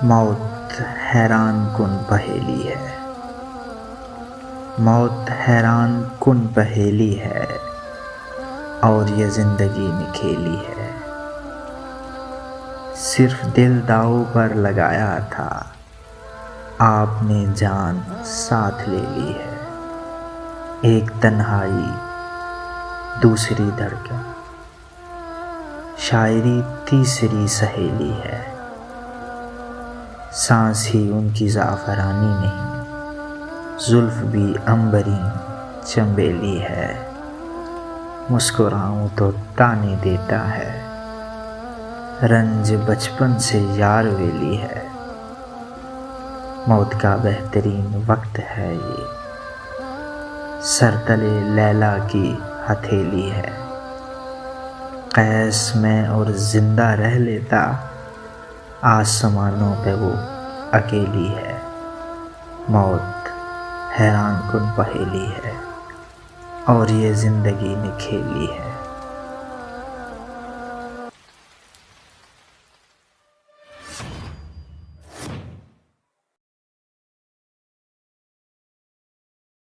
मौत हैरान कुन पहेली है। मौत हैरान कुन पहेली है और ये जिंदगी ने खेली है। सिर्फ दिल दांव पर लगाया था, आपने जान साथ ले ली है। एक तन्हाई दूसरी धड़कन, शायरी तीसरी सहेली है। सांस ही उनकी ज़ाफ़रानी नहीं, जुल्फ़ भी अंबरी चंबेली है। मुस्कुराऊं तो ताने देता है, रंज बचपन से यार वेली है। मौत का बेहतरीन वक्त है ये, सरतले लैला की हथेली है। कैस में और जिंदा रह लेता, आसमानों पे वो अकेली है। मौत हैरान कुन पहेली है और ये जिंदगी ने खेली है।